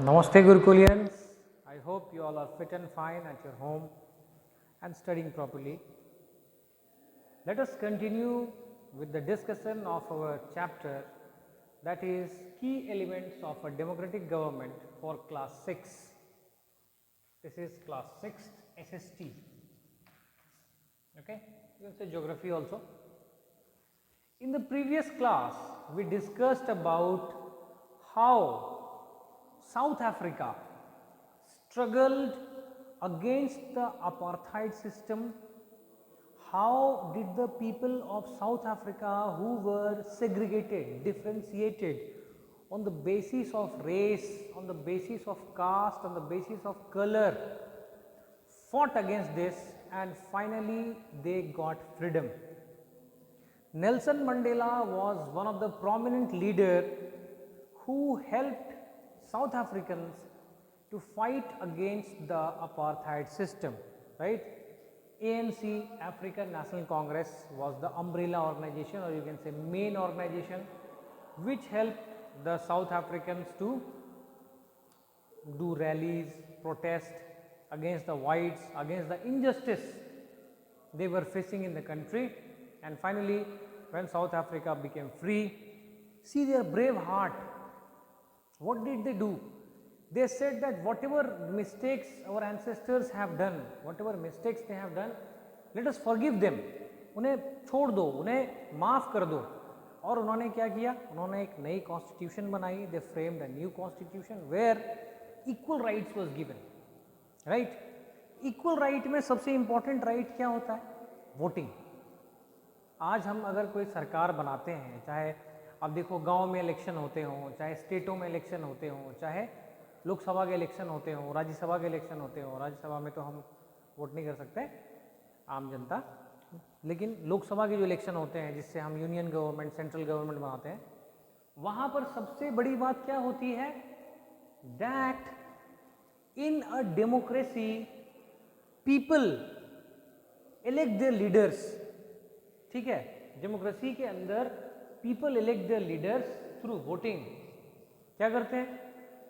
Namaste Gurukulians. I hope you all are fit and fine at your home and studying properly. Let us continue with the discussion of our chapter, that is key elements of a democratic government for class 6. This is class 6 SST. Okay, you can say geography also. In the previous class, we discussed about how South Africa struggled against the apartheid system. How did the people of South Africa who were segregated, differentiated on the basis of race, on the basis of caste, on the basis of color, fought against this, and finally they got freedom. Nelson Mandela was one of the prominent leaders who helped South Africans to fight against the apartheid system, right? ANC, African National Congress, was the umbrella organization, or you can say main organization, which helped the South Africans to do rallies, protest against the whites, against the injustice they were facing in the country. And finally, when South Africa became free, see their brave heart. What did they do? They said that whatever mistakes our ancestors have done, whatever mistakes they have done, let us forgive them. उन्हें छोड़ दो, उन्हें माफ़ कर दो. और उन्होंने क्या किया? उन्होंने एक नई कॉन्स्टिट्यूशन बनाई. They framed a new constitution where equal rights was given. Right? Equal right में सबसे important right क्या होता है? Voting. आज हम अगर कोई सरकार बनाते हैं, चाहे अब देखो गांव में इलेक्शन होते हों, चाहे स्टेटों में इलेक्शन होते हों, चाहे लोकसभा के इलेक्शन होते हों, राज्यसभा के इलेक्शन होते हों. राज्यसभा में तो हम वोट नहीं कर सकते आम जनता, लेकिन लोकसभा के जो इलेक्शन होते हैं जिससे हम यूनियन गवर्नमेंट, सेंट्रल गवर्नमेंट बनाते हैं, वहाँ पर सबसे बड़ी बात क्या होती है? That in a democracy people elect their leaders. ठीक है, डेमोक्रेसी के अंदर people elect their leaders through voting. क्या करते हैं?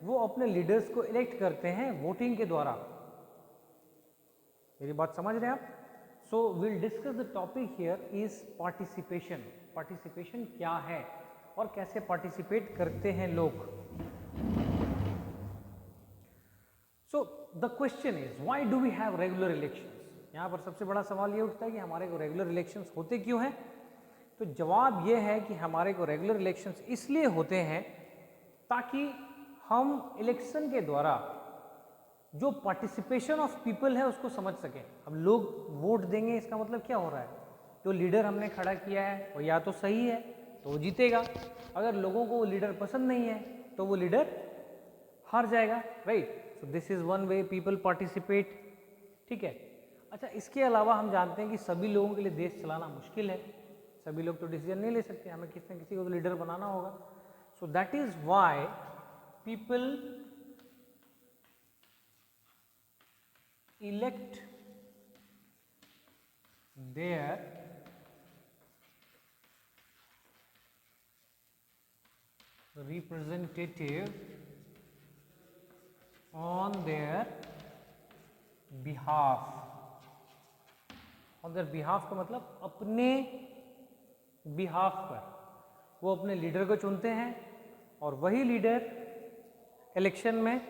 वो अपने लीडर्स को इलेक्ट करते हैं वोटिंग के द्वारा. मेरी बात समझ रहे हैं आप? So will discuss the topic here is participation. Participation क्या है और कैसे पार्टिसिपेट करते हैं लोग. So the question is why do we have regular elections. यहाँ पर सबसे बड़ा सवाल ये उठता है कि हमारे को रेगुलर इलेक्शंस होते क्यों हैं. तो जवाब ये है कि हमारे को रेगुलर इलेक्शंस इसलिए होते हैं ताकि हम इलेक्शन के द्वारा जो पार्टिसिपेशन ऑफ पीपल है उसको समझ सकें. अब लोग वोट देंगे, इसका मतलब क्या हो रहा है? जो लीडर हमने खड़ा किया है वो या तो सही है तो वो जीतेगा, अगर लोगों को वो लीडर पसंद नहीं है तो वो लीडर हार जाएगा. Right? So this is one way people participate. ठीक है. अच्छा, इसके अलावा हम जानते हैं कि सभी लोगों के लिए देश चलाना मुश्किल है. सभी लोग तो डिसीजन नहीं ले सकते, हमें किसी न किसी को तो लीडर बनाना होगा. So that is why people elect their representative on their behalf. On their behalf का मतलब अपने बिहाफ पर वो अपने लीडर को चुनते हैं और वही लीडर इलेक्शन में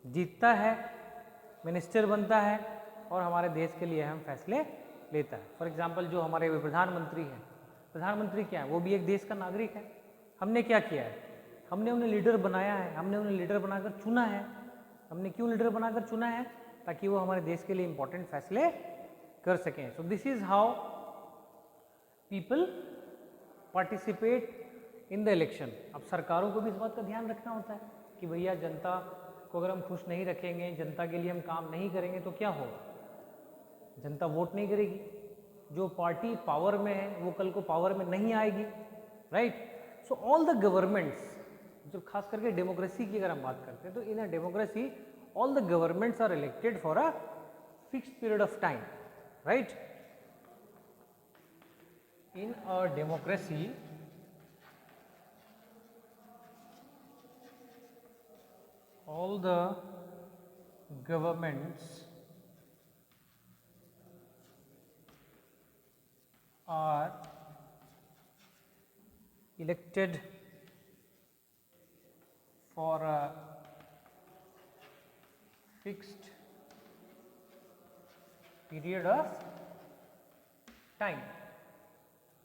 जीतता है, मिनिस्टर बनता है और हमारे देश के लिए अहम फैसले लेता है. फॉर एग्जांपल जो हमारे प्रधानमंत्री हैं, प्रधानमंत्री क्या है? वो भी एक देश का नागरिक है. हमने क्या किया है? हमने उन्हें लीडर बनाया है, हमने उन्हें लीडर बनाकर चुना है. हमने क्यों लीडर बनाकर चुना है? ताकि वो हमारे देश के लिए इंपॉर्टेंट फैसले कर सकें. So this is how people participate in the election. अब सरकारों को भी इस बात का ध्यान रखना होता है कि भैया जनता को अगर हम खुश नहीं रखेंगे, जनता के लिए हम काम नहीं करेंगे तो क्या होगा? जनता वोट नहीं करेगी. जो पार्टी पावर में है वो कल को पावर में नहीं आएगी. Right? So all the governments, जो खास करके डेमोक्रेसी की अगर हम बात करते हैं तो in a democracy all the governments are elected for a fixed period of time. Right? In a democracy, all the governments are elected for a fixed period of time.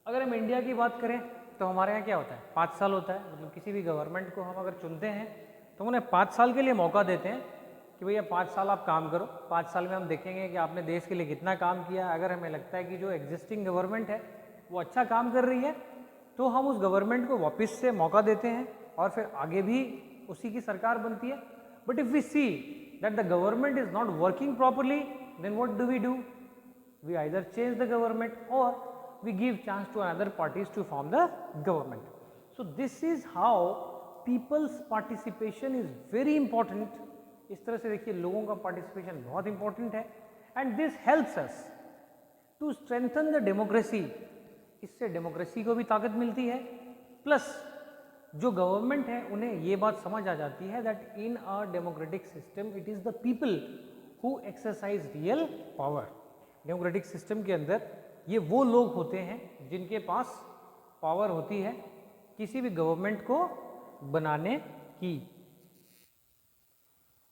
अगर हम इंडिया की बात करें तो हमारे यहाँ क्या होता है, 5 साल होता है। मतलब किसी भी गवर्नमेंट को हम अगर चुनते हैं तो उन्हें 5 साल के लिए मौका देते हैं कि भैया 5 साल आप काम करो, 5 साल में हम देखेंगे कि आपने देश के लिए कितना काम किया। अगर हमें लगता है कि जो एग्जिस्टिंग गवर्नमेंट है वो अच्छा काम कर रही है तो हम उस गवर्नमेंट को वापस से मौका देते हैं और फिर आगे भी उसी की सरकार बनती है। But if we see that the government is not working properly, then what do we do? We either change the government or we give chance to another parties to form the government. So this is how people's participation is very important. इस तरह से देखिए लोगों का participation बहुत important है and this helps us to strengthen the democracy. इससे democracy को भी ताकत मिलती है, प्लस जो गवर्नमेंट है उन्हें ये बात समझ आ जाती है that in a democratic system it is the people who exercise real power. Democratic system के अंदर ये वो लोग होते हैं जिनके पास पावर होती है किसी भी गवर्नमेंट को बनाने की।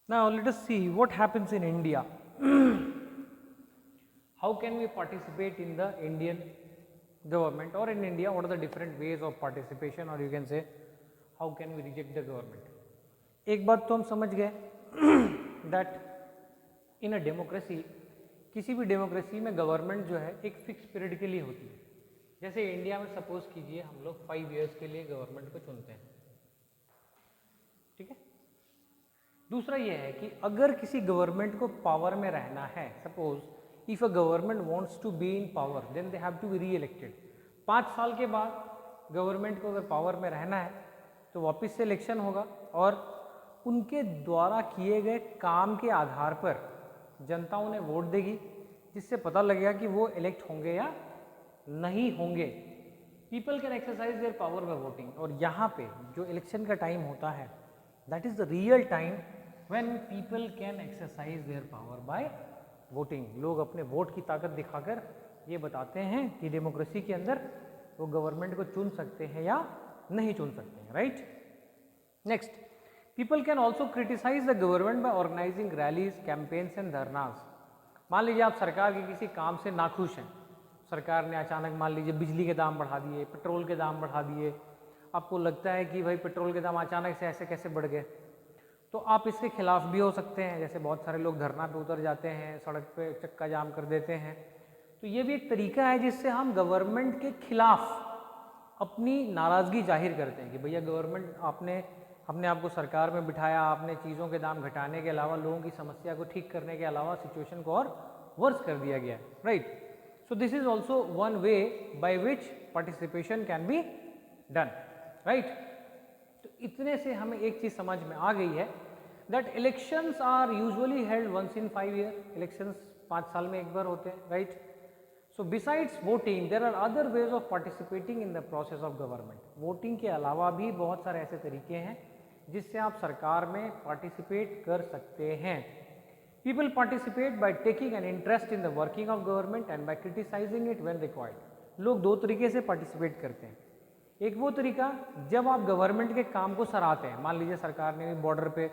Now let us see what happens in India. How can we participate in the Indian government और in India? What are the different ways of participation और you can say how can we reject the government. एक बात तो हम समझ गए that in a democracy, किसी भी डेमोक्रेसी में गवर्नमेंट जो है एक फिक्स पीरियड के लिए होती है। जैसे इंडिया में सपोज कीजिए हम लोग 5 इयर्स के लिए गवर्नमेंट को चुनते हैं, ठीक है। दूसरा यह है कि अगर किसी गवर्नमेंट को पावर में रहना है, suppose if a government wants to be in power then they have to be reelected. 5 साल के बाद गवर्नमेंट को अगर पावर में रहना है तो वापस से इलेक्शन होगा और उनके द्वारा किए गए काम के आधार पर जनता उन्हें वोट देगी, जिससे पता लगेगा कि वो इलेक्ट होंगे या नहीं होंगे। People can exercise their power bye voting. और यहाँ पे जो इलेक्शन का टाइम होता है that is the real time when people can exercise their power bye voting. लोग अपने वोट की ताकत दिखाकर ये बताते हैं कि डेमोक्रेसी के अंदर वो गवर्नमेंट को चुन सकते हैं या नहीं चुन सकते हैं, right. Next, People can also criticize the government by organizing rallies, campaigns and धरनास। मान लीजिए आप सरकार के किसी काम से नाखुश हैं, सरकार ने अचानक मान लीजिए बिजली के दाम बढ़ा दिए, पेट्रोल के दाम बढ़ा दिए, आपको लगता है कि भाई पेट्रोल के दाम अचानक से ऐसे कैसे बढ़ गए, तो आप इसके खिलाफ भी हो सकते हैं। जैसे बहुत सारे लोग धरना पे उतर जाते हैं, सड़क पे चक्का जाम कर देते हैं। तो ये भी एक तरीका है जिससे हम गवर्नमेंट के खिलाफ अपनी नाराज़गी जाहिर करते हैं कि भैया गवर्नमेंट अपने आप को सरकार में बिठाया, आपने चीज़ों के दाम घटाने के अलावा लोगों की समस्या को ठीक करने के अलावा सिचुएशन को और वर्स कर दिया गया, right. So this is also one way by which participation can be done, right. तो इतने से हमें एक चीज़ समझ में आ गई है that elections are usually held once in 5 year. Elections 5 साल में एक बार होते हैं, right. So besides voting there are other ways of participating in the process of government. Voting के अलावा भी बहुत सारे ऐसे तरीके हैं जिससे आप सरकार में पार्टिसिपेट कर सकते हैं। People participate by taking an interest in the working of government and by criticising it when required. लोग 2 तरीके से पार्टिसिपेट करते हैं। एक वो तरीका जब आप गवर्नमेंट के काम को सराहते हैं, मान लीजिए सरकार ने भी बॉर्डर पे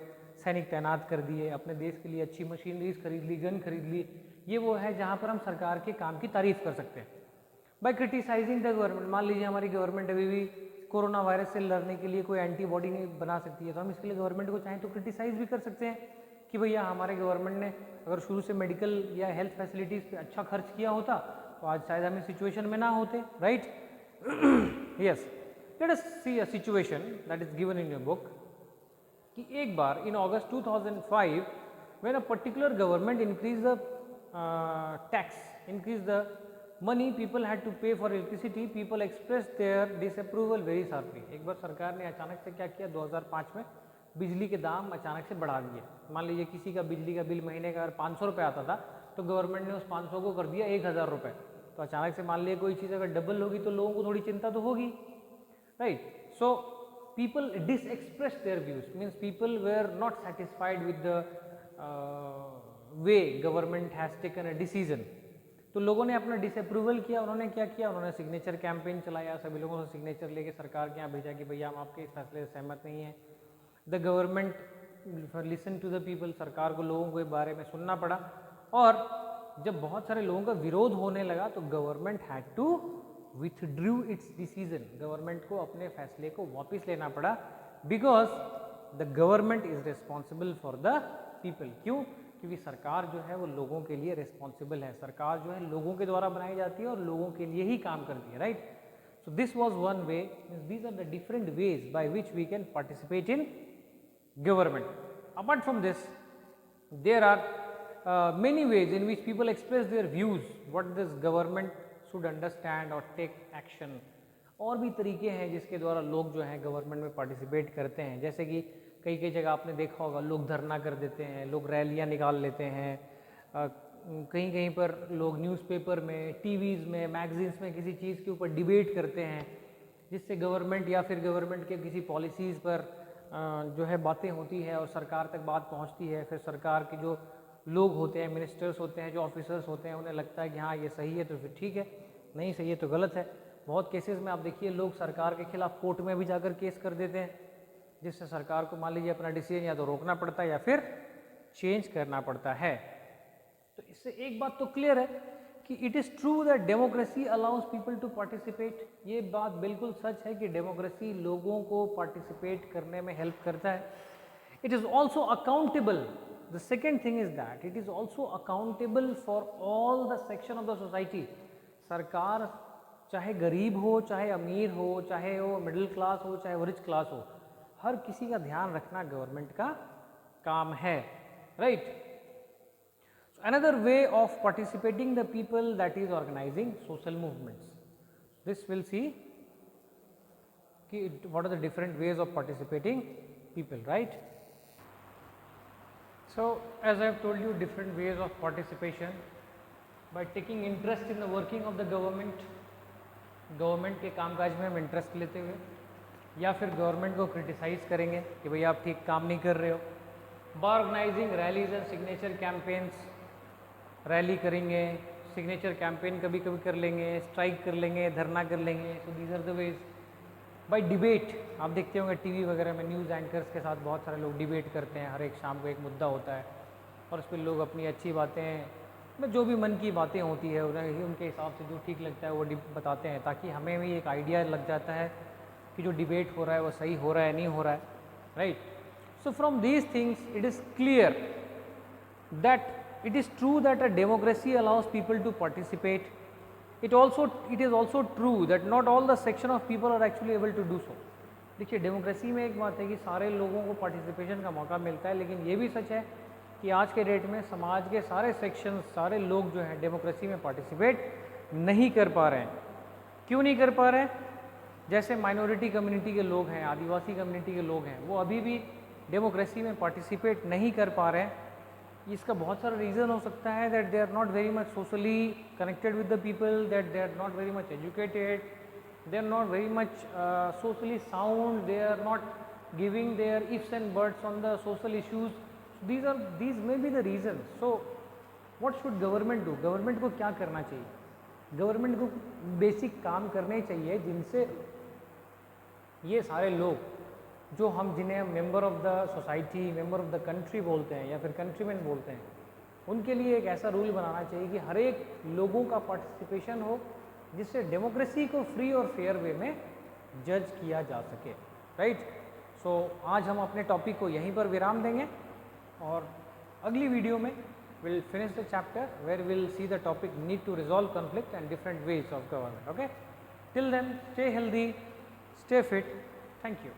सैनिक तैनात कर दिए, अपने देश के लिए अच्छी मशीनरीज खरीद ली, गन खरीद ली, ये वो है जहाँ पर हम सरकार के काम की तारीफ कर सकते हैं। बाय क्रिटिसाइजिंग द गवर्नमेंट, मान लीजिए हमारी गवर्नमेंट अभी भी कोरोना वायरस से लड़ने के लिए कोई एंटीबॉडी नहीं बना सकती है, तो हम इसके लिए गवर्नमेंट को चाहें तो क्रिटिसाइज भी कर सकते हैं कि भैया हमारे गवर्नमेंट ने अगर शुरू से मेडिकल या हेल्थ फैसिलिटीज़ पे अच्छा खर्च किया होता तो आज शायद हम इस सिचुएशन में ना होते, right. Yes, let us see a situation that is given in your book कि एक बार in August 2005 when a particular government increase the tax, increase the money people had to pay for electricity, people expressed their disapproval very sharply। एक बार सरकार ने अचानक से क्या किया, 2005 में बिजली के दाम अचानक से बढ़ा दिए। मान लीजिए किसी का बिजली का बिल महीने का अगर 500 रुपये आता था तो गवर्नमेंट ने उस 500 को कर दिया 1000 रुपये। तो अचानक से मान लीजिए कोई चीज़ अगर डबल होगी तो लोगों को थोड़ी चिंता तो होगी, right. So people dis-expressed their views, means people were not satisfied with the way government has taken a decision. तो लोगों ने अपना डिसअप्रूवल किया, उन्होंने क्या किया, उन्होंने सिग्नेचर कैंपेन चलाया, सभी लोगों से सिग्नेचर लेके सरकार के यहाँ भेजा कि भैया हम आपके इस फैसले से सहमत नहीं हैं. The government listen to the people, सरकार को लोगों के बारे में सुनना पड़ा, और जब बहुत सारे लोगों का विरोध होने लगा तो government had to withdraw its decision, government को अपने फैसले को वापस लेना पड़ा, because the government is responsible for the people. क्यों? क्योंकि सरकार जो है वो लोगों के लिए रिस्पॉन्सिबल है, सरकार जो है लोगों के द्वारा बनाई जाती है और लोगों के लिए ही काम करती है, right. So this was one way, these are the different ways by which we can participate in government. Apart from this, there are many ways in which people express their views what this government should understand or take action. और भी तरीके हैं जिसके द्वारा लोग जो हैं government में पार्टिसिपेट करते हैं, जैसे कि कई कई जगह आपने देखा होगा लोग धरना कर देते हैं, लोग रैलियां निकाल लेते हैं, कहीं कहीं पर लोग न्यूज़पेपर में, टीवीज़ में, मैगजीन्स में किसी चीज़ के ऊपर डिबेट करते हैं, जिससे गवर्नमेंट या फिर गवर्नमेंट के किसी पॉलिसीज़ पर जो है बातें होती है और सरकार तक बात पहुंचती है. फिर सरकार के जो लोग होते हैं, मिनिस्टर्स होते हैं, जो ऑफिसर्स होते हैं, उन्हें लगता है कि हाँ ये सही है तो फिर ठीक है, नहीं सही है तो गलत है. बहुत केसेस में आप देखिए लोग सरकार के खिलाफ कोर्ट में भी जाकर केस कर देते हैं, जिससे सरकार को मान लीजिए अपना डिसीजन या तो रोकना पड़ता है या फिर चेंज करना पड़ता है. तो इससे एक बात तो क्लियर है कि it is true that democracy allows people to participate. ये बात बिल्कुल सच है कि डेमोक्रेसी लोगों को पार्टिसिपेट करने में हेल्प करता है. It is also accountable. The second thing is that it is also accountable for all the section of the society. सरकार चाहे गरीब हो, चाहे अमीर हो, चाहे वो मिडिल क्लास हो, चाहे वो रिच क्लास हो, हर किसी का ध्यान रखना गवर्नमेंट का काम है, right. Another way of participating the people, that is organizing social movements. This will see what are the different ways of participating people, right. So as I have told you, different ways of participation by taking interest in the working of the government, government के कामकाज में हम interest लेते हुए, या फिर government को criticise करेंगे कि भैया आप ठीक काम नहीं कर रहे हो. By organising rallies and signature campaigns, rally करेंगे, सिग्नेचर कैंपेन कभी कभी कर लेंगे, स्ट्राइक कर लेंगे, धरना कर लेंगे. So these are the ways. By debate, आप देखते होंगे टीवी वगैरह में न्यूज़ एंकर्स के साथ बहुत सारे लोग डिबेट करते हैं, हर एक शाम को एक मुद्दा होता है और उस पर लोग अपनी अच्छी बातें, जो भी मन की बातें होती है उन्हें उनके हिसाब से जो ठीक लगता है वो बताते हैं, ताकि हमें भी एक आइडिया लग जाता है कि जो डिबेट हो रहा है वो सही हो रहा है नहीं हो रहा है, right. So from these things it is clear that it is true that a democracy allows people to participate. It is also true that not all the section of people are actually able to do so. देखिए democracy में एक बात है कि सारे लोगों को participation का मौका मिलता है, लेकिन ये भी सच है कि आज के डेट में समाज के सारे सेक्शन, सारे लोग जो हैं डेमोक्रेसी में पार्टिसिपेट नहीं कर पा रहे हैं. क्यों नहीं कर पा रहे हैं? जैसे माइनॉरिटी कम्युनिटी के लोग हैं, आदिवासी कम्युनिटी के लोग हैं, वो अभी भी डेमोक्रेसी में पार्टिसिपेट नहीं कर पा रहे हैं. इसका बहुत सारा रीज़न हो सकता है that they are not very much socially connected with the people, that they are not very much educated, they are not very much socially sound, they are not giving their ifs and buts on the social issues. These may be the reasons. So what should government do? Government को क्या करना चाहिए? Government को basic काम करने चाहिए जिनसे ये सारे लोग जो हम जिन्हें member of the society, member of the country बोलते हैं या फिर कंट्रीमैन बोलते हैं, उनके लिए एक ऐसा रूल बनाना चाहिए कि हर एक लोगों का पार्टिसिपेशन हो, जिससे डेमोक्रेसी को फ्री और फेयर वे में जज किया जा सके, राइट. सो आज हम अपने टॉपिक को यहीं पर विराम देंगे और अगली वीडियो में will finish the chapter where will see the topic need to resolve conflict and different ways of government. Okay, till then stay healthy, stay fit. Thank you.